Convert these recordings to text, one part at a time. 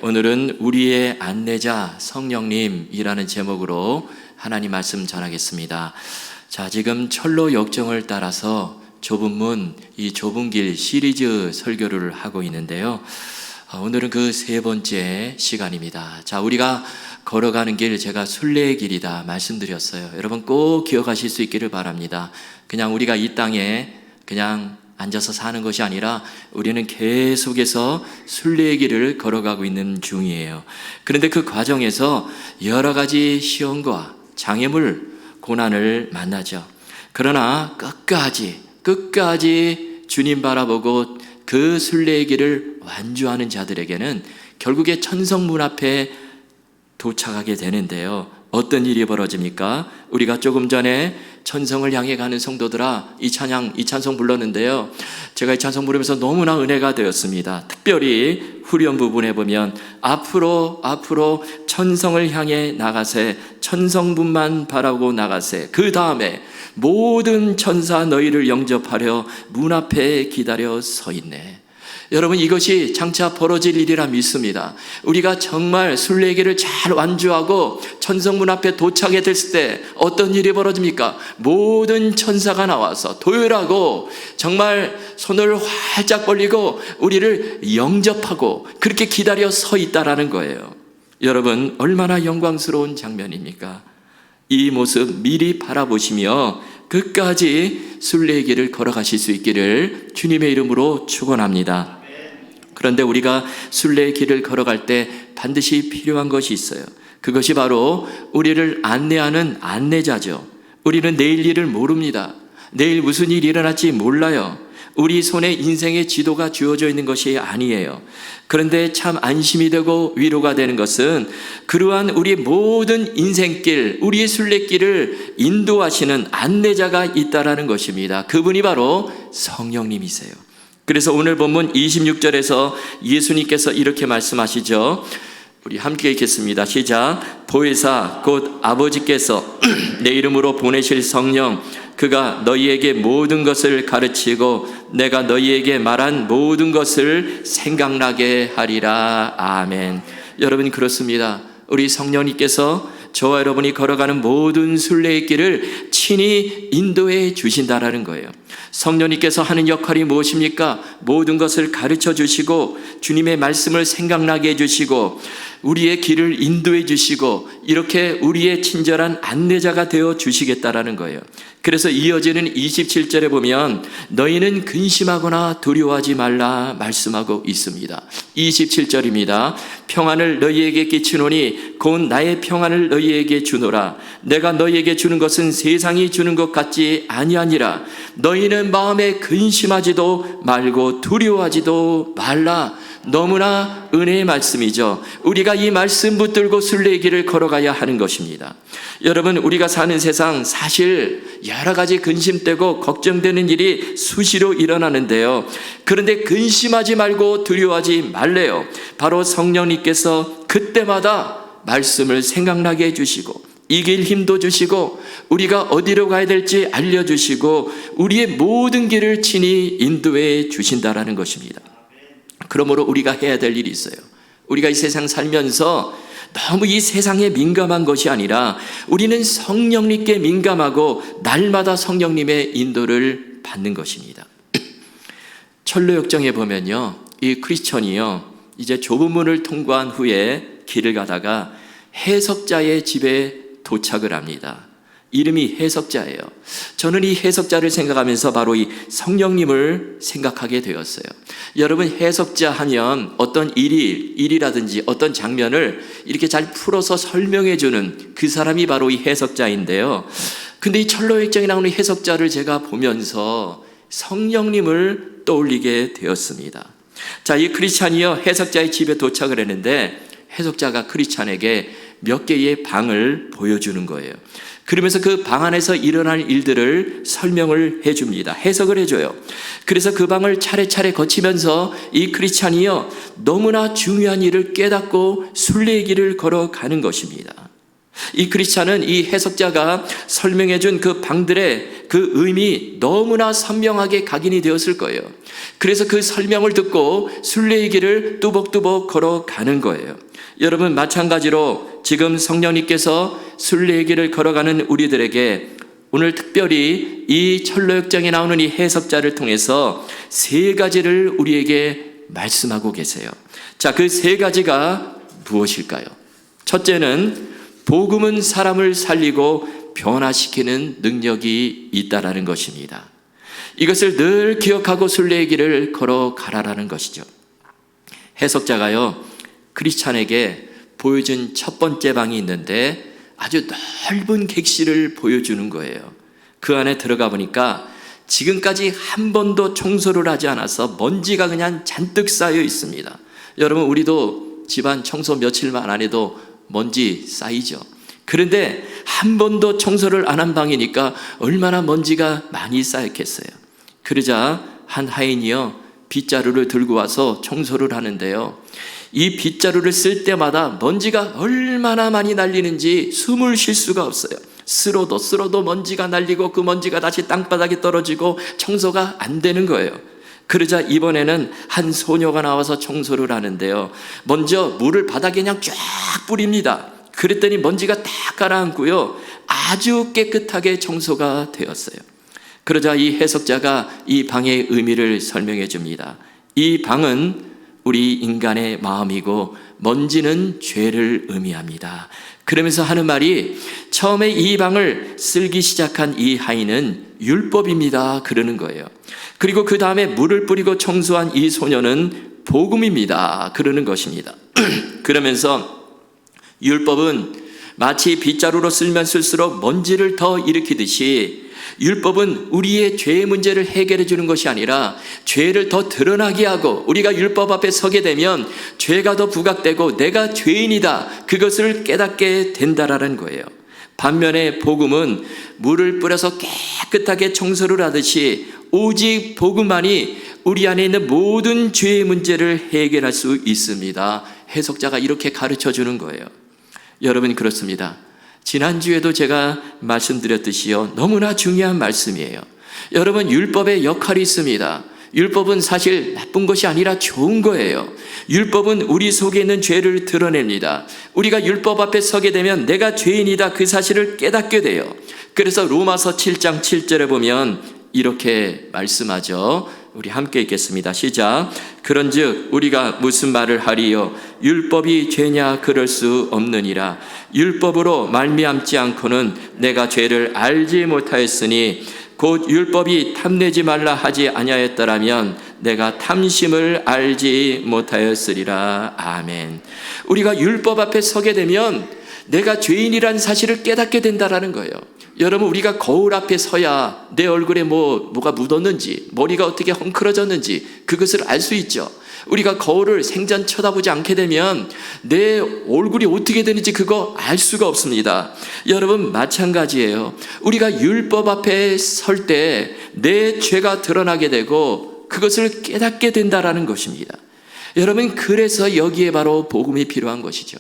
오늘은 우리의 안내자 성령님이라는 제목으로 하나님 말씀 전하겠습니다. 자, 지금 철로 역정을 따라서 좁은 문, 이 좁은 길 시리즈 설교를 하고 있는데요. 오늘은 그 세 번째 시간입니다. 자, 우리가 걸어가는 길, 제가 순례의 길이다 말씀드렸어요. 여러분 꼭 기억하실 수 있기를 바랍니다. 그냥 우리가 이 땅에 그냥 앉아서 사는 것이 아니라 우리는 계속해서 순례의 길을 걸어가고 있는 중이에요. 그런데 그 과정에서 여러 가지 시험과 장애물, 고난을 만나죠. 그러나 끝까지 주님 바라보고 그 순례의 길을 완주하는 자들에게는 결국에 천성문 앞에 도착하게 되는데요. 어떤 일이 벌어집니까? 우리가 조금 전에 천성을 향해 가는 성도들아, 이 찬송 불렀는데요. 제가 이 찬송 부르면서 너무나 은혜가 되었습니다. 특별히 후렴 부분에 보면 앞으로 천성을 향해 나가세, 천성분만 바라고 나가세. 그 다음에 모든 천사 너희를 영접하려 문 앞에 기다려 서 있네. 여러분, 이것이 장차 벌어질 일이라 믿습니다. 우리가 정말 순례의 길을 잘 완주하고 천성문 앞에 도착해 됐을 때 어떤 일이 벌어집니까? 모든 천사가 나와서 도열하고 정말 손을 활짝 벌리고 우리를 영접하고 그렇게 기다려 서 있다라는 거예요. 여러분, 얼마나 영광스러운 장면입니까? 이 모습 미리 바라보시며 끝까지 순례의 길을 걸어가실 수 있기를 주님의 이름으로 축원합니다. 그런데 우리가 순례의 길을 걸어갈 때 반드시 필요한 것이 있어요. 그것이 바로 우리를 안내하는 안내자죠. 우리는 내일 일을 모릅니다. 내일 무슨 일이 일어날지 몰라요. 우리 손에 인생의 지도가 주어져 있는 것이 아니에요. 그런데 참 안심이 되고 위로가 되는 것은 그러한 우리 모든 인생길, 우리의 순례길을 인도하시는 안내자가 있다라는 것입니다. 그분이 바로 성령님이세요. 그래서 오늘 본문 26절에서 예수님께서 이렇게 말씀하시죠. 우리 함께 읽겠습니다. 시작. 보혜사 곧 아버지께서 내 이름으로 보내실 성령, 그가 너희에게 모든 것을 가르치고 내가 너희에게 말한 모든 것을 생각나게 하리라. 아멘. 여러분, 그렇습니다. 우리 성령님께서 저와 여러분이 걸어가는 모든 순례의 길을 친히 인도해 주신다라는 거예요. 성령님께서 하는 역할이 무엇입니까? 모든 것을 가르쳐 주시고 주님의 말씀을 생각나게 해주시고 우리의 길을 인도해 주시고 이렇게 우리의 친절한 안내자가 되어 주시겠다라는 거예요. 그래서 이어지는 27절에 보면 너희는 근심하거나 두려워하지 말라 말씀하고 있습니다. 27절입니다. 평안을 너희에게 끼치노니 곧 나의 평안을 너희에게 주노라. 내가 너희에게 주는 것은 세상이 주는 것 같지 아니하니라. 너희는 마음에 근심하지도 말고 두려워하지도 말라. 너무나 은혜의 말씀이죠. 우리가 이 말씀 붙들고 순례의 길을 걸어가야 하는 것입니다. 여러분, 우리가 사는 세상 사실 여러 가지 근심되고 걱정되는 일이 수시로 일어나는데요. 그런데 근심하지 말고 두려워하지 말래요. 바로 성령님께서 그때마다 말씀을 생각나게 해주시고 이길 힘도 주시고 우리가 어디로 가야 될지 알려주시고 우리의 모든 길을 친히 인도해 주신다라는 것입니다. 그러므로 우리가 해야 될 일이 있어요. 우리가 이 세상 살면서 너무 이 세상에 민감한 것이 아니라 우리는 성령님께 민감하고 날마다 성령님의 인도를 받는 것입니다. 철로 역정에 보면요, 이 크리스천이요, 이제 좁은 문을 통과한 후에 길을 가다가 해석자의 집에 도착을 합니다. 이름이 해석자예요. 저는 이 해석자를 생각하면서 바로 이 성령님을 생각하게 되었어요. 여러분, 해석자 하면 어떤 일이라든지 어떤 장면을 이렇게 잘 풀어서 설명해 주는 그 사람이 바로 이 해석자인데요. 근데 이 철로 역정에 나오는 해석자를 제가 보면서 성령님을 떠올리게 되었습니다. 자, 이 크리스찬이요, 해석자의 집에 도착을 했는데 해석자가 크리스찬에게 몇 개의 방을 보여주는 거예요. 그러면서 그 방 안에서 일어날 일들을 설명을 해줍니다. 해석을 해줘요. 그래서 그 방을 차례차례 거치면서 이 크리스찬이요, 너무나 중요한 일을 깨닫고 순례의 길을 걸어가는 것입니다. 이 크리스찬은 이 해석자가 설명해 준 그 방들의 그 의미 너무나 선명하게 각인이 되었을 거예요. 그래서 그 설명을 듣고 순례의 길을 뚜벅뚜벅 걸어가는 거예요. 여러분, 마찬가지로 지금 성령님께서 순례의 길을 걸어가는 우리들에게 오늘 특별히 이 철로역정에 나오는 이 해석자를 통해서 세 가지를 우리에게 말씀하고 계세요. 자, 그 세 가지가 무엇일까요? 첫째는 복음은 사람을 살리고 변화시키는 능력이 있다라는 것입니다. 이것을 늘 기억하고 순례의 길을 걸어가라라는 것이죠. 해석자가요, 크리스찬에게 보여준 첫 번째 방이 있는데 아주 넓은 객실을 보여주는 거예요. 그 안에 들어가 보니까 지금까지 한 번도 청소를 하지 않아서 먼지가 그냥 잔뜩 쌓여 있습니다. 여러분, 우리도 집안 청소 며칠만 안 해도 먼지 쌓이죠. 그런데 한 번도 청소를 안 한 방이니까 얼마나 먼지가 많이 쌓였겠어요. 그러자 한 하인이요, 빗자루를 들고 와서 청소를 하는데요, 이 빗자루를 쓸 때마다 먼지가 얼마나 많이 날리는지 숨을 쉴 수가 없어요. 쓸어도 먼지가 날리고 그 먼지가 다시 땅바닥에 떨어지고 청소가 안 되는 거예요. 그러자 이번에는 한 소녀가 나와서 청소를 하는데요, 먼저 물을 바닥에 그냥 쫙 뿌립니다. 그랬더니 먼지가 다 가라앉고요, 아주 깨끗하게 청소가 되었어요. 그러자 이 해석자가 이 방의 의미를 설명해 줍니다. 이 방은 우리 인간의 마음이고 먼지는 죄를 의미합니다. 그러면서 하는 말이, 처음에 이 방을 쓸기 시작한 이 하인은 율법입니다 그러는 거예요. 그리고 그 다음에 물을 뿌리고 청소한 이 소녀는 복음입니다 그러는 것입니다. 그러면서 율법은 마치 빗자루로 쓸면 쓸수록 먼지를 더 일으키듯이 율법은 우리의 죄의 문제를 해결해 주는 것이 아니라 죄를 더 드러나게 하고, 우리가 율법 앞에 서게 되면 죄가 더 부각되고 내가 죄인이다, 그것을 깨닫게 된다라는 거예요. 반면에 복음은 물을 뿌려서 깨끗하게 청소를 하듯이 오직 복음만이 우리 안에 있는 모든 죄의 문제를 해결할 수 있습니다. 해석자가 이렇게 가르쳐 주는 거예요. 여러분, 그렇습니다. 지난주에도 제가 말씀드렸듯이요, 너무나 중요한 말씀이에요. 여러분, 율법의 역할이 있습니다. 율법은 사실 나쁜 것이 아니라 좋은 거예요. 율법은 우리 속에 있는 죄를 드러냅니다. 우리가 율법 앞에 서게 되면 내가 죄인이다, 그 사실을 깨닫게 돼요. 그래서 로마서 7장 7절에 보면 이렇게 말씀하죠. 우리 함께 읽겠습니다. 시작. 그런즉 우리가 무슨 말을 하리요? 율법이 죄냐? 그럴 수 없느니라. 율법으로 말미암지 않고는 내가 죄를 알지 못하였으니 곧 율법이 탐내지 말라 하지 아니하였더라면 내가 탐심을 알지 못하였으리라. 아멘. 우리가 율법 앞에 서게 되면 내가 죄인이라는 사실을 깨닫게 된다라는 거예요. 여러분, 우리가 거울 앞에 서야 내 얼굴에 뭐가 묻었는지, 머리가 어떻게 헝클어졌는지 그것을 알 수 있죠. 우리가 거울을 생전 쳐다보지 않게 되면 내 얼굴이 어떻게 되는지 그거 알 수가 없습니다. 여러분, 마찬가지예요. 우리가 율법 앞에 설 때 내 죄가 드러나게 되고 그것을 깨닫게 된다라는 것입니다. 여러분, 그래서 여기에 바로 복음이 필요한 것이죠.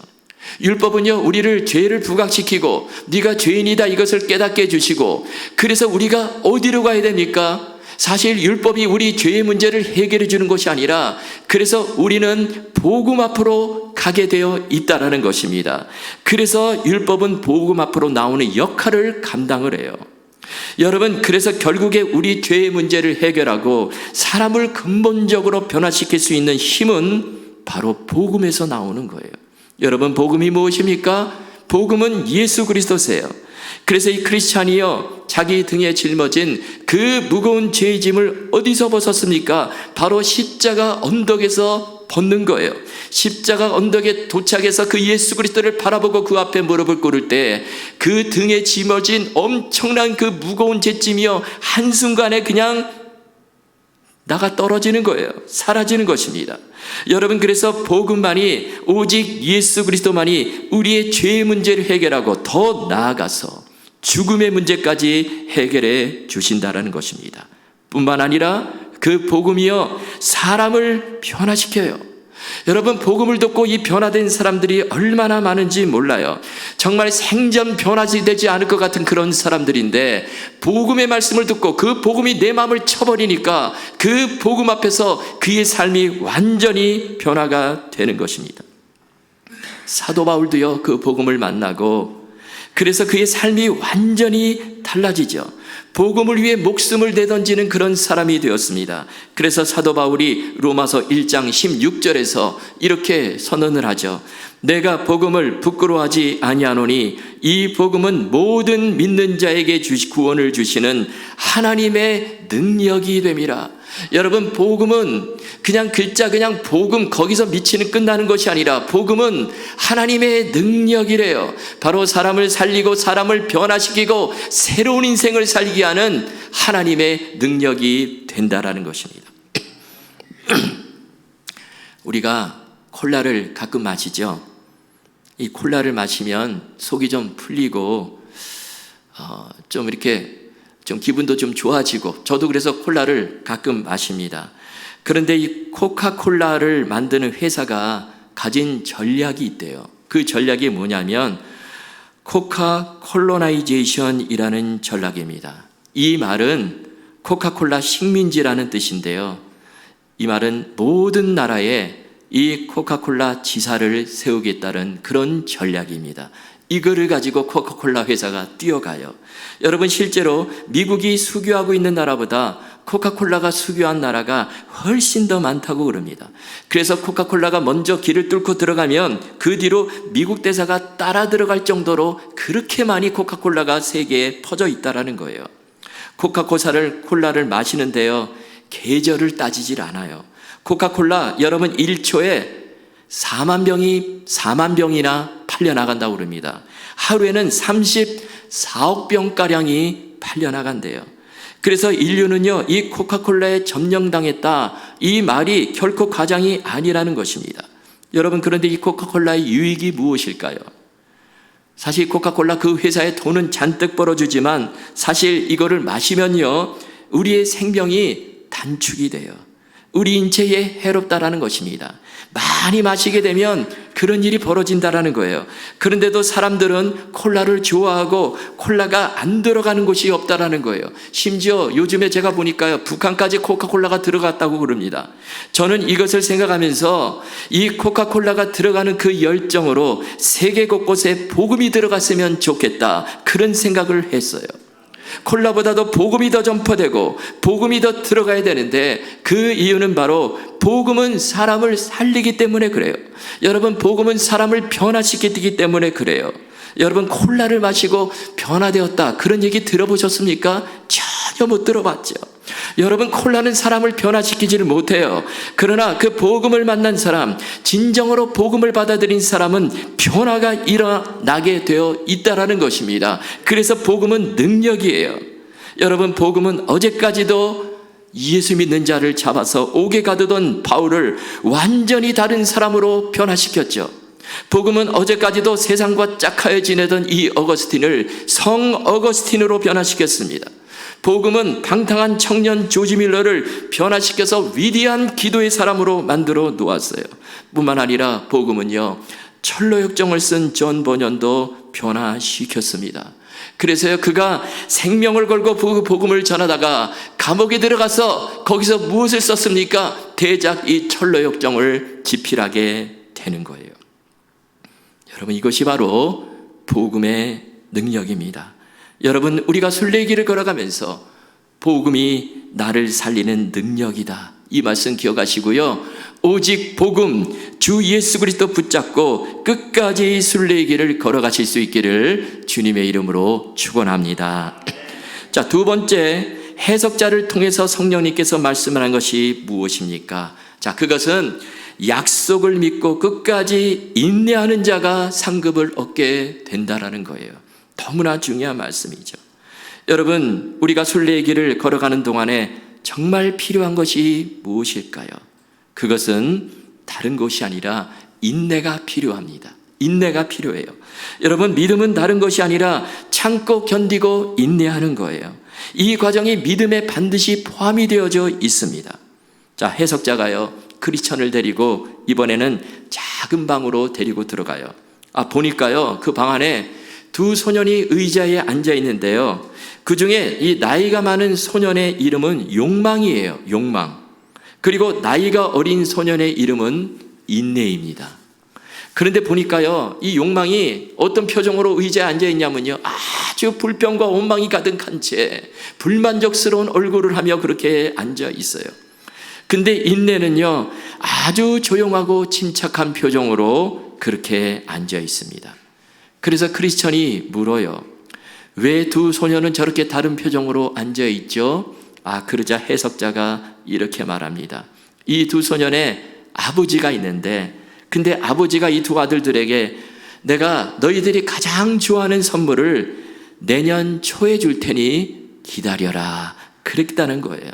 율법은요, 우리를 죄를 부각시키고 네가 죄인이다 이것을 깨닫게 해주시고, 그래서 우리가 어디로 가야 됩니까? 사실 율법이 우리 죄의 문제를 해결해 주는 것이 아니라, 그래서 우리는 복음 앞으로 가게 되어 있다라는 것입니다. 그래서 율법은 복음 앞으로 나오는 역할을 감당을 해요. 여러분, 그래서 결국에 우리 죄의 문제를 해결하고 사람을 근본적으로 변화시킬 수 있는 힘은 바로 복음에서 나오는 거예요. 여러분, 복음이 무엇입니까? 복음은 예수 그리스도세요. 그래서 이 크리스찬이요, 자기 등에 짊어진 그 무거운 죄의 짐을 어디서 벗었습니까? 바로 십자가 언덕에서 벗는 거예요. 십자가 언덕에 도착해서 그 예수 그리스도를 바라보고 그 앞에 무릎을 꿇을 때 그 등에 짊어진 엄청난 그 무거운 죄짐이요, 한순간에 그냥 나가 떨어지는 거예요. 사라지는 것입니다. 여러분, 그래서 복음만이, 오직 예수 그리스도만이 우리의 죄의 문제를 해결하고 더 나아가서 죽음의 문제까지 해결해 주신다라는 것입니다. 뿐만 아니라 그 복음이요, 사람을 변화시켜요. 여러분, 복음을 듣고 이 변화된 사람들이 얼마나 많은지 몰라요. 정말 생전 변화되지 않을 것 같은 그런 사람들인데 복음의 말씀을 듣고 그 복음이 내 마음을 쳐버리니까 그 복음 앞에서 그의 삶이 완전히 변화가 되는 것입니다. 사도 바울도요, 그 복음을 만나고 그래서 그의 삶이 완전히 달라지죠. 복음을 위해 목숨을 내던지는 그런 사람이 되었습니다. 그래서 사도 바울이 로마서 1장 16절에서 이렇게 선언을 하죠. 내가 복음을 부끄러워하지 아니하노니 이 복음은 모든 믿는 자에게 구원을 주시는 하나님의 능력이 됨이라. 여러분, 복음은 그냥 글자 그냥 복음 거기서 미치는 끝나는 것이 아니라 복음은 하나님의 능력이래요. 바로 사람을 살리고 사람을 변화시키고 새로운 인생을 살게 하는 하나님의 능력이 된다라는 것입니다. 우리가 콜라를 가끔 마시죠. 이 콜라를 마시면 속이 좀 풀리고 좀 이렇게 좀 기분도 좀 좋아지고, 저도 그래서 콜라를 가끔 마십니다. 그런데 이 코카콜라를 만드는 회사가 가진 전략이 있대요. 그 전략이 뭐냐면 코카콜로나이제이션이라는 전략입니다. 이 말은 코카콜라 식민지라는 뜻인데요. 이 말은 모든 나라에 이 코카콜라 지사를 세우겠다는 그런 전략입니다. 이거를 가지고 코카콜라 회사가 뛰어가요. 여러분, 실제로 미국이 수교하고 있는 나라보다 코카콜라가 수교한 나라가 훨씬 더 많다고 그럽니다. 그래서 코카콜라가 먼저 길을 뚫고 들어가면 그 뒤로 미국 대사가 따라 들어갈 정도로 그렇게 많이 코카콜라가 세계에 퍼져 있다는 거예요. 콜라를 마시는데요, 계절을 따지질 않아요. 코카콜라 여러분 1초에 4만 병이나 팔려나간다고 그럽니다. 하루에는 34억 병가량이 팔려나간대요. 그래서 인류는요, 이 코카콜라에 점령당했다, 이 말이 결코 과장이 아니라는 것입니다. 여러분, 그런데 이 코카콜라의 유익이 무엇일까요? 사실 코카콜라 그 회사에 돈은 잔뜩 벌어주지만 사실 이거를 마시면요, 우리의 생명이 단축이 돼요. 우리 인체에 해롭다라는 것입니다. 많이 마시게 되면 그런 일이 벌어진다라는 거예요. 그런데도 사람들은 콜라를 좋아하고 콜라가 안 들어가는 곳이 없다라는 거예요. 심지어 요즘에 제가 보니까요, 북한까지 코카콜라가 들어갔다고 그럽니다. 저는 이것을 생각하면서 이 코카콜라가 들어가는 그 열정으로 세계 곳곳에 복음이 들어갔으면 좋겠다, 그런 생각을 했어요. 콜라보다도 복음이 더 전파되고 복음이 더 들어가야 되는데 그 이유는 바로 복음은 사람을 살리기 때문에 그래요. 여러분, 복음은 사람을 변화시키기 때문에 그래요. 여러분, 콜라를 마시고 변화되었다, 그런 얘기 들어보셨습니까? 전혀 못 들어봤죠. 여러분, 콜라는 사람을 변화시키지를 못해요. 그러나 그 복음을 만난 사람, 진정으로 복음을 받아들인 사람은 변화가 일어나게 되어 있다라는 것입니다. 그래서 복음은 능력이에요. 여러분, 복음은 어제까지도 예수 믿는 자를 잡아서 옥에 가두던 바울을 완전히 다른 사람으로 변화시켰죠. 복음은 어제까지도 세상과 짝하여 지내던 이 어거스틴을 성 어거스틴으로 변화시켰습니다. 복음은 방탕한 청년 조지 밀러를 변화시켜서 위대한 기도의 사람으로 만들어 놓았어요. 뿐만 아니라 복음은요, 철로역정을 쓴 존 버년도 변화시켰습니다. 그래서요, 그가 생명을 걸고 복음을 전하다가 감옥에 들어가서 거기서 무엇을 썼습니까? 대작 이 철로역정을 집필하게 되는 거예요. 여러분, 이것이 바로 복음의 능력입니다. 여러분, 우리가 순례길을 걸어가면서 복음이 나를 살리는 능력이다, 이 말씀 기억하시고요, 오직 복음, 주 예수 그리스도 붙잡고 끝까지 순례길을 걸어가실 수 있기를 주님의 이름으로 축원합니다. 자, 두 번째, 해석자를 통해서 성령님께서 말씀하는 것이 무엇입니까? 자, 그것은 약속을 믿고 끝까지 인내하는 자가 상급을 얻게 된다라는 거예요. 너무나 중요한 말씀이죠. 여러분, 우리가 순례의 길을 걸어가는 동안에 정말 필요한 것이 무엇일까요? 그것은 다른 것이 아니라 인내가 필요합니다. 인내가 필요해요. 여러분, 믿음은 다른 것이 아니라 참고 견디고 인내하는 거예요. 이 과정이 믿음에 반드시 포함이 되어져 있습니다. 자, 해석자가요, 크리스천을 데리고 이번에는 작은 방으로 데리고 들어가요. 보니까요, 그 방 안에 두 소년이 의자에 앉아 있는데요, 그 중에 이 나이가 많은 소년의 이름은 욕망이에요. 욕망. 그리고 나이가 어린 소년의 이름은 인내입니다. 그런데 보니까요, 이 욕망이 어떤 표정으로 의자에 앉아 있냐면요, 아주 불평과 원망이 가득한 채 불만족스러운 얼굴을 하며 그렇게 앉아 있어요. 근데 인내는요, 아주 조용하고 침착한 표정으로 그렇게 앉아 있습니다. 그래서 크리스천이 물어요. 왜 두 소년은 저렇게 다른 표정으로 앉아 있죠? 그러자 해석자가 이렇게 말합니다. 이 두 소년의 아버지가 있는데, 근데 아버지가 이 두 아들들에게 내가 너희들이 가장 좋아하는 선물을 내년 초에 줄 테니 기다려라, 그랬다는 거예요.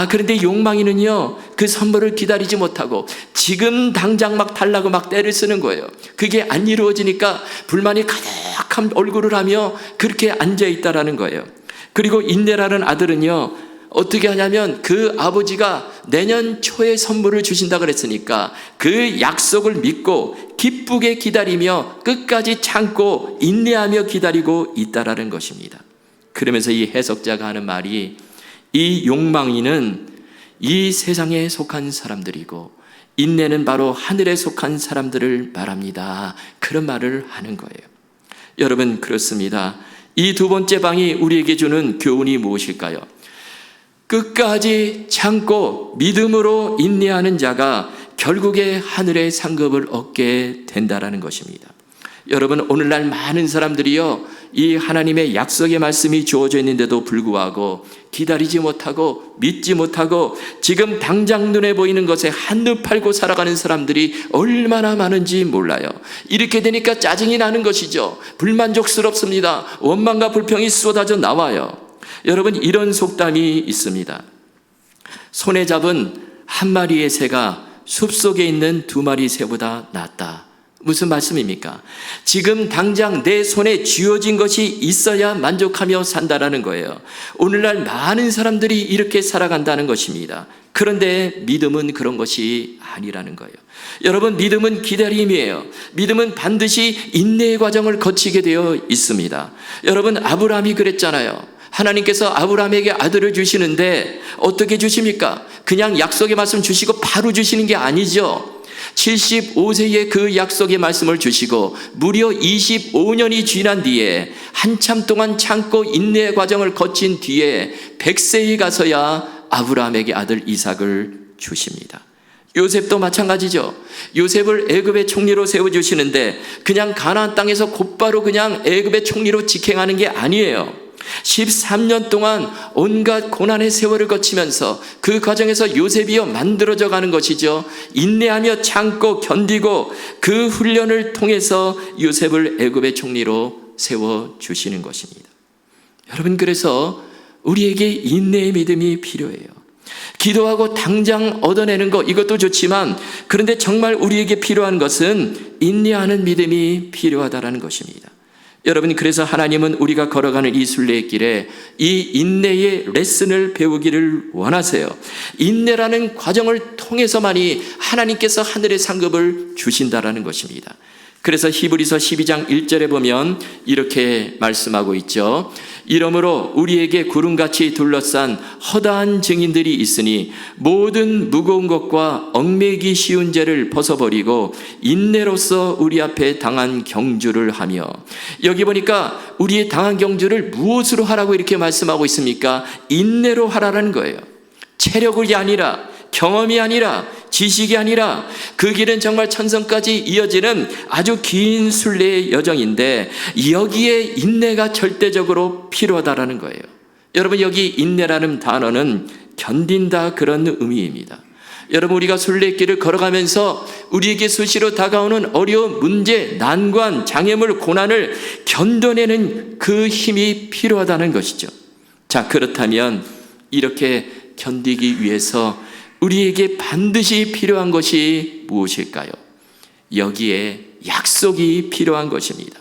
그런데 욕망이는요, 그 선물을 기다리지 못하고 지금 당장 막 달라고 막 떼를 쓰는 거예요. 그게 안 이루어지니까 불만이 가득한 얼굴을 하며 그렇게 앉아있다라는 거예요. 그리고 인내라는 아들은요, 어떻게 하냐면 그 아버지가 내년 초에 선물을 주신다 그랬으니까 그 약속을 믿고 기쁘게 기다리며 끝까지 참고 인내하며 기다리고 있다라는 것입니다. 그러면서 이 해석자가 하는 말이, 이 욕망이는 이 세상에 속한 사람들이고 인내는 바로 하늘에 속한 사람들을 말합니다. 그런 말을 하는 거예요. 여러분, 그렇습니다. 이 두 번째 방이 우리에게 주는 교훈이 무엇일까요? 끝까지 참고 믿음으로 인내하는 자가 결국에 하늘의 상급을 얻게 된다라는 것입니다. 여러분, 오늘날 많은 사람들이요, 이 하나님의 약속의 말씀이 주어져 있는데도 불구하고 기다리지 못하고 믿지 못하고 지금 당장 눈에 보이는 것에 한눈 팔고 살아가는 사람들이 얼마나 많은지 몰라요. 이렇게 되니까 짜증이 나는 것이죠. 불만족스럽습니다. 원망과 불평이 쏟아져 나와요. 여러분, 이런 속담이 있습니다. 손에 잡은 한 마리의 새가 숲속에 있는 두 마리 새보다 낫다. 무슨 말씀입니까? 지금 당장 내 손에 쥐어진 것이 있어야 만족하며 산다라는 거예요. 오늘날 많은 사람들이 이렇게 살아간다는 것입니다. 그런데 믿음은 그런 것이 아니라는 거예요. 여러분, 믿음은 기다림이에요. 믿음은 반드시 인내의 과정을 거치게 되어 있습니다. 여러분, 아브라함이 그랬잖아요. 하나님께서 아브라함에게 아들을 주시는데 어떻게 주십니까? 그냥 약속의 말씀 주시고 바로 주시는 게 아니죠. 75세에 그 약속의 말씀을 주시고 무려 25년이 지난 뒤에 한참 동안 참고 인내의 과정을 거친 뒤에 100세에 가서야 아브라함에게 아들 이삭을 주십니다. 요셉도 마찬가지죠. 요셉을 애굽의 총리로 세워주시는데 그냥 가나안 땅에서 곧바로 그냥 애굽의 총리로 직행하는 게 아니에요. 13년 동안 온갖 고난의 세월을 거치면서 그 과정에서 요셉이요 만들어져 가는 것이죠. 인내하며 참고 견디고 그 훈련을 통해서 요셉을 애굽의 총리로 세워주시는 것입니다. 여러분, 그래서 우리에게 인내의 믿음이 필요해요. 기도하고 당장 얻어내는 것, 이것도 좋지만 그런데 정말 우리에게 필요한 것은 인내하는 믿음이 필요하다는 것입니다. 여러분, 그래서 하나님은 우리가 걸어가는 이 순례의 길에 이 인내의 레슨을 배우기를 원하세요. 인내라는 과정을 통해서만이 하나님께서 하늘의 상급을 주신다라는 것입니다. 그래서 히브리서 12장 1절에 보면 이렇게 말씀하고 있죠. 이러므로 우리에게 구름같이 둘러싼 허다한 증인들이 있으니 모든 무거운 것과 얽매이기 쉬운 죄를 벗어버리고 인내로서 우리 앞에 당한 경주를 하며, 여기 보니까 우리의 당한 경주를 무엇으로 하라고 이렇게 말씀하고 있습니까? 인내로 하라는 거예요. 체력이 아니라, 경험이 아니라, 지식이 아니라 그 길은 정말 천성까지 이어지는 아주 긴 순례의 여정인데 여기에 인내가 절대적으로 필요하다라는 거예요. 여러분, 여기 인내라는 단어는 견딘다, 그런 의미입니다. 여러분, 우리가 순례길을 걸어가면서 우리에게 수시로 다가오는 어려운 문제, 난관, 장애물, 고난을 견뎌내는 그 힘이 필요하다는 것이죠. 자, 그렇다면 이렇게 견디기 위해서 우리에게 반드시 필요한 것이 무엇일까요? 여기에 약속이 필요한 것입니다.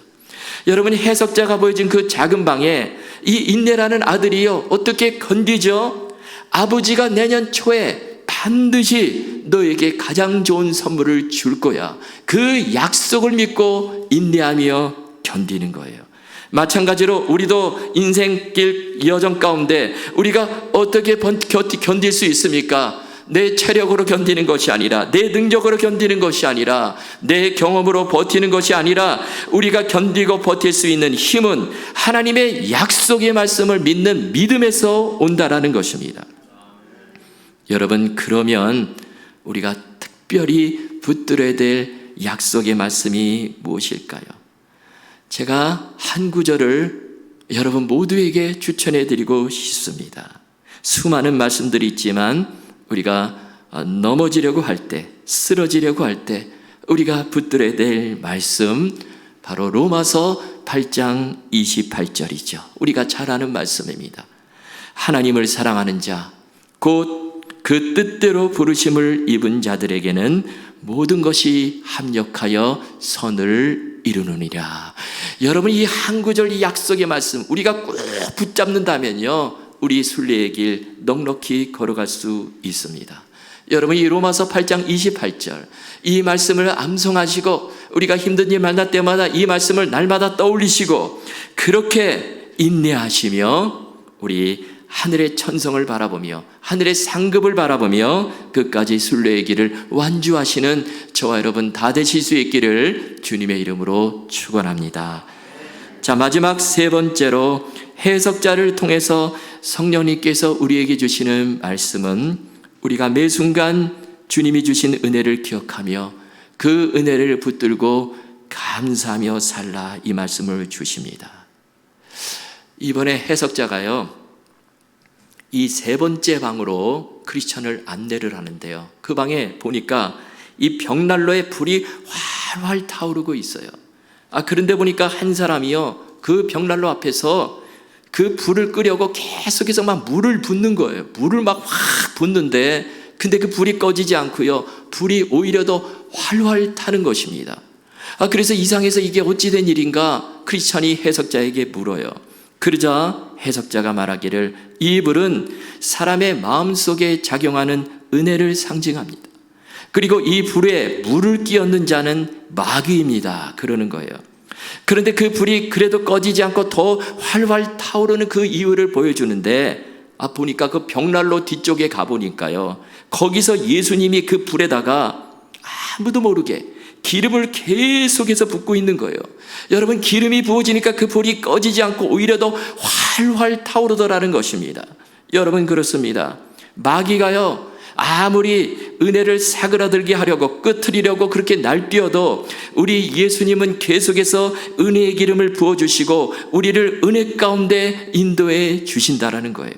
여러분, 해석자가 보여준 그 작은 방에 이 인내라는 아들이요 어떻게 견디죠? 아버지가 내년 초에 반드시 너에게 가장 좋은 선물을 줄 거야. 그 약속을 믿고 인내하며 견디는 거예요. 마찬가지로 우리도 인생길 여정 가운데 우리가 어떻게 견딜 수 있습니까? 내 체력으로 견디는 것이 아니라, 내 능력으로 견디는 것이 아니라, 내 경험으로 버티는 것이 아니라, 우리가 견디고 버틸 수 있는 힘은 하나님의 약속의 말씀을 믿는 믿음에서 온다라는 것입니다. 여러분, 그러면 우리가 특별히 붙들어야 될 약속의 말씀이 무엇일까요? 제가 한 구절을 여러분 모두에게 추천해 드리고 싶습니다. 수많은 말씀들이 있지만 우리가 넘어지려고 할 때, 쓰러지려고 할 때 우리가 붙들어야 될 말씀, 바로 로마서 8장 28절이죠. 우리가 잘 아는 말씀입니다. 하나님을 사랑하는 자, 곧 그 뜻대로 부르심을 입은 자들에게는 모든 것이 합력하여 선을 이루느니라. 여러분, 이 한 구절, 이 약속의 말씀 우리가 꾹 붙잡는다면요, 우리 순례의 길 넉넉히 걸어갈 수 있습니다. 여러분, 이 로마서 8장 28절 이 말씀을 암송하시고, 우리가 힘든 일 만날 때마다 이 말씀을 날마다 떠올리시고, 그렇게 인내하시며 우리 하늘의 천성을 바라보며 하늘의 상급을 바라보며 끝까지 순례의 길을 완주하시는 저와 여러분 다 되실 수 있기를 주님의 이름으로 축원합니다. 자, 마지막 세 번째로 해석자를 통해서 성령님께서 우리에게 주시는 말씀은, 우리가 매 순간 주님이 주신 은혜를 기억하며 그 은혜를 붙들고 감사하며 살라, 이 말씀을 주십니다. 이번에 해석자가요, 이 세 번째 방으로 크리스천을 안내를 하는데요, 그 방에 보니까 이 벽난로에 불이 활활 타오르고 있어요. 그런데 보니까 한 사람이요, 그 벽난로 앞에서 그 불을 끄려고 계속해서 막 물을 붓는 거예요. 물을 막 확 붓는데, 근데 그 불이 꺼지지 않고요, 불이 오히려 더 활활 타는 것입니다. 그래서 이상해서 이게 어찌된 일인가 크리스천이 해석자에게 물어요. 그러자 해석자가 말하기를, 이 불은 사람의 마음속에 작용하는 은혜를 상징합니다. 그리고 이 불에 물을 끼얹는 자는 마귀입니다, 그러는 거예요. 그런데 그 불이 그래도 꺼지지 않고 더 활활 타오르는 그 이유를 보여주는데, 보니까 그 벽난로 뒤쪽에 가보니까요, 거기서 예수님이 그 불에다가 아무도 모르게 기름을 계속해서 붓고 있는 거예요. 여러분, 기름이 부어지니까 그 불이 꺼지지 않고 오히려 더 활활 타오르더라는 것입니다. 여러분, 그렇습니다. 마귀가요, 아무리 은혜를 사그라들게 하려고 끄트리려고 그렇게 날뛰어도 우리 예수님은 계속해서 은혜의 기름을 부어주시고 우리를 은혜 가운데 인도해 주신다라는 거예요.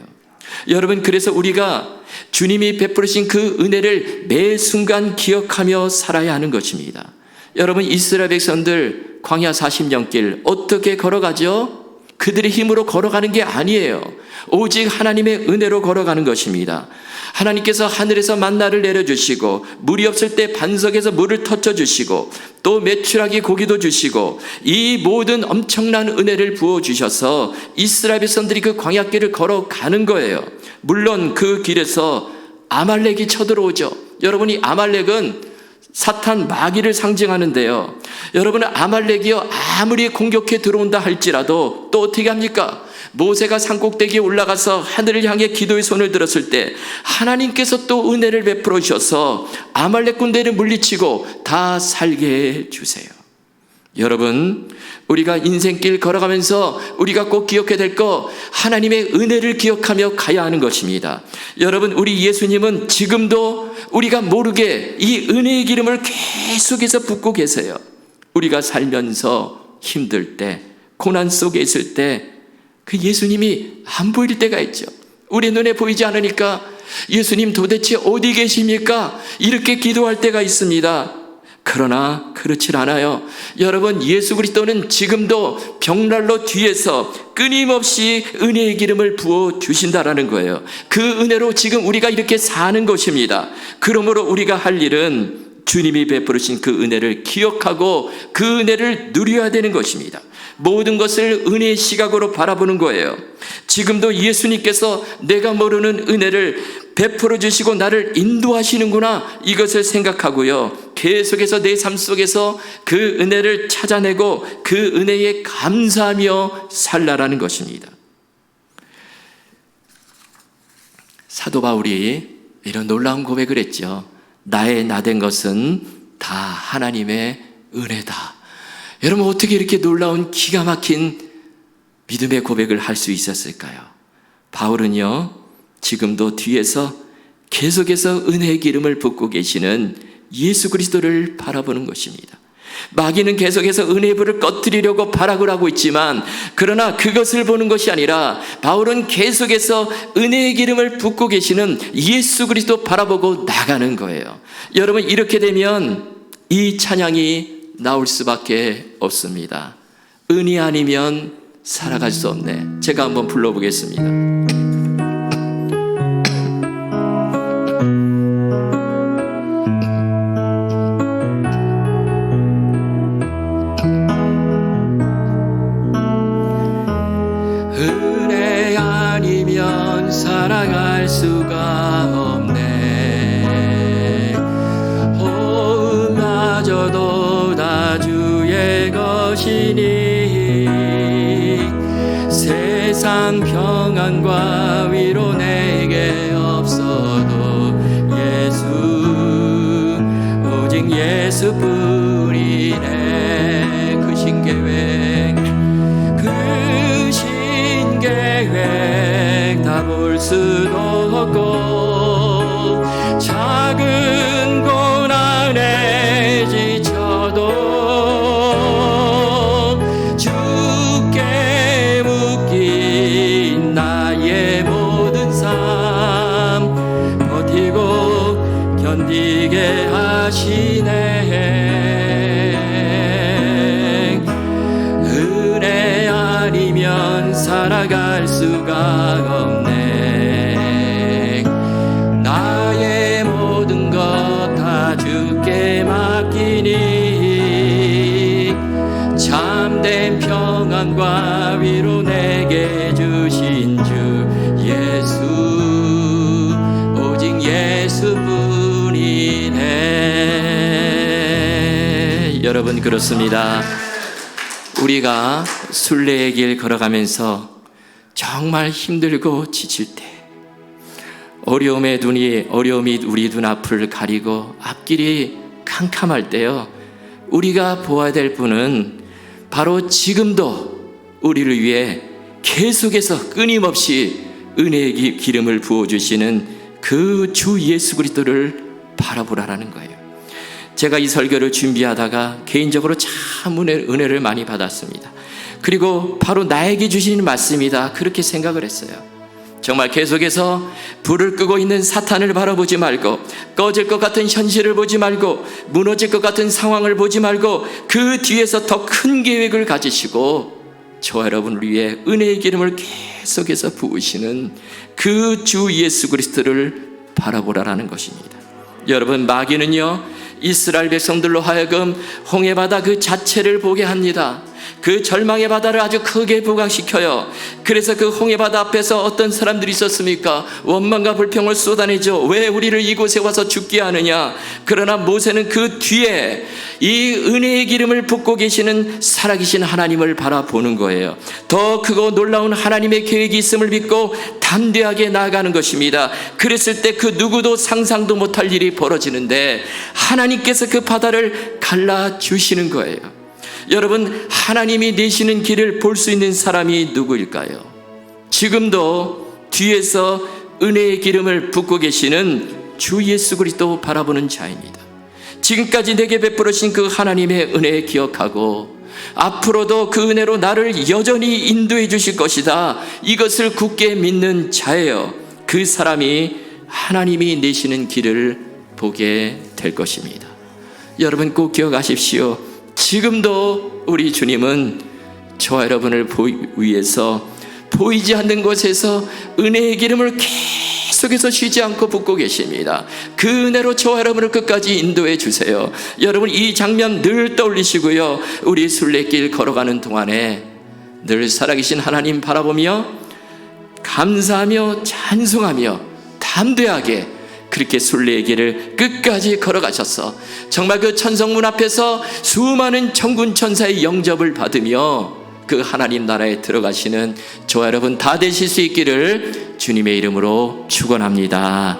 여러분, 그래서 우리가 주님이 베푸신 그 은혜를 매 순간 기억하며 살아야 하는 것입니다. 여러분, 이스라엘 백성들 광야 40년 길 어떻게 걸어가죠? 그들의 힘으로 걸어가는 게 아니에요. 오직 하나님의 은혜로 걸어가는 것입니다. 하나님께서 하늘에서 만나를 내려주시고, 물이 없을 때 반석에서 물을 터쳐주시고, 또 메추라기 고기도 주시고, 이 모든 엄청난 은혜를 부어주셔서 이스라엘 백성들이 그 광야길을 걸어가는 거예요. 물론 그 길에서 아말렉이 쳐들어오죠. 여러분이 아말렉은 사탄 마귀를 상징하는데요, 여러분은 아말렉이요, 아무리 공격해 들어온다 할지라도 또 어떻게 합니까? 모세가 산꼭대기에 올라가서 하늘을 향해 기도의 손을 들었을 때 하나님께서 또 은혜를 베풀어 주셔서 아말렉 군대를 물리치고 다 살게 해 주세요. 여러분, 우리가 인생길 걸어가면서 우리가 꼭 기억해야 될 거, 하나님의 은혜를 기억하며 가야 하는 것입니다. 여러분, 우리 예수님은 지금도 우리가 모르게 이 은혜의 기름을 계속해서 붓고 계세요. 우리가 살면서 힘들 때, 고난 속에 있을 때 그 예수님이 안 보일 때가 있죠. 우리 눈에 보이지 않으니까 예수님 도대체 어디 계십니까? 이렇게 기도할 때가 있습니다. 그러나 그렇질 않아요. 여러분, 예수 그리스도는 지금도 벽난로 뒤에서 끊임없이 은혜의 기름을 부어 주신다라는 거예요. 그 은혜로 지금 우리가 이렇게 사는 것입니다. 그러므로 우리가 할 일은 주님이 베풀으신 그 은혜를 기억하고 그 은혜를 누려야 되는 것입니다. 모든 것을 은혜의 시각으로 바라보는 거예요. 지금도 예수님께서 내가 모르는 은혜를 베풀어 주시고 나를 인도하시는구나, 이것을 생각하고요, 계속해서 내 삶 속에서 그 은혜를 찾아내고 그 은혜에 감사하며 살라라는 것입니다. 사도 바울이 이런 놀라운 고백을 했죠. 나의 나된 것은 다 하나님의 은혜다. 여러분, 어떻게 이렇게 놀라운 기가 막힌 믿음의 고백을 할 수 있었을까요? 바울은요, 지금도 뒤에서 계속해서 은혜의 기름을 붓고 계시는 예수 그리스도를 바라보는 것입니다. 마귀는 계속해서 은혜의 불을 꺼뜨리려고 발악을 하고 있지만, 그러나 그것을 보는 것이 아니라 바울은 계속해서 은혜의 기름을 붓고 계시는 예수 그리스도 바라보고 나가는 거예요. 여러분, 이렇게 되면 이 찬양이 나올 수밖에 없습니다. 은혜 아니면 살아갈 수 없네. 제가 한번 불러보겠습니다. 은혜 아니면 살아갈 수가 없네. 호흡마저도 다 주의 것이니 세상 평안과 위로 내게 없어도 예수, 오직 예수뿐이네. 그 신계획 다 볼 수도 없고, 작은 고난에 지쳐도 주께 묶인 나의 모든 삶 버티고 견디게 하시네. 은혜 아니면 살아갈 수가 없네. 나의 모든 것 다 주께 맡기니 참된 평안과 위로 내게 주신 주 예수, 오직 예수뿐이네. 여러분, 그렇습니다. 우리가 순례의 길 걸어가면서 정말 힘들고 지칠 때, 어려움이 우리 눈앞을 가리고 앞길이 캄캄할 때요, 우리가 보아야 될 분은 바로 지금도 우리를 위해 계속해서 끊임없이 은혜의 기름을 부어주시는 그 주 예수 그리스도를 바라보라라는 거예요. 제가 이 설교를 준비하다가 개인적으로 참 은혜를 많이 받았습니다. 그리고 바로 나에게 주시는 말씀이다, 그렇게 생각을 했어요. 정말 계속해서 불을 끄고 있는 사탄을 바라보지 말고, 꺼질 것 같은 현실을 보지 말고, 무너질 것 같은 상황을 보지 말고, 그 뒤에서 더 큰 계획을 가지시고 저와 여러분을 위해 은혜의 기름을 계속해서 부으시는 그 주 예수 그리스도를 바라보라라는 것입니다. 여러분, 마귀는요, 이스라엘 백성들로 하여금 홍해바다 그 자체를 보게 합니다. 그 절망의 바다를 아주 크게 부각시켜요. 그래서 그 홍해바다 앞에서 어떤 사람들이 있었습니까? 원망과 불평을 쏟아내죠. 왜 우리를 이곳에 와서 죽게 하느냐? 그러나 모세는 그 뒤에 이 은혜의 기름을 붓고 계시는 살아계신 하나님을 바라보는 거예요. 더 크고 놀라운 하나님의 계획이 있음을 믿고 담대하게 나아가는 것입니다. 그랬을 때 그 누구도 상상도 못할 일이 벌어지는데 하나님께서 그 바다를 갈라주시는 거예요. 여러분, 하나님이 내시는 길을 볼 수 있는 사람이 누구일까요? 지금도 뒤에서 은혜의 기름을 붓고 계시는 주 예수 그리스도 바라보는 자입니다. 지금까지 내게 베풀으신 그 하나님의 은혜 기억하고 앞으로도 그 은혜로 나를 여전히 인도해 주실 것이다, 이것을 굳게 믿는 자예요. 그 사람이 하나님이 내시는 길을 보게 될 것입니다. 여러분, 꼭 기억하십시오. 지금도 우리 주님은 저와 여러분을 위해서 보이지 않는 곳에서 은혜의 기름을 계속해서 쉬지 않고 붙고 계십니다. 그 은혜로 저와 여러분을 끝까지 인도해 주세요. 여러분 이 장면 늘 떠올리시고요. 우리 순례길 걸어가는 동안에 늘 살아계신 하나님 바라보며 감사하며 찬송하며 담대하게 그렇게 순례의 길을 끝까지 걸어가셔서 정말 그 천성문 앞에서 수많은 천군 천사의 영접을 받으며 그 하나님 나라에 들어가시는 저와 여러분 다 되실 수 있기를 주님의 이름으로 축원합니다.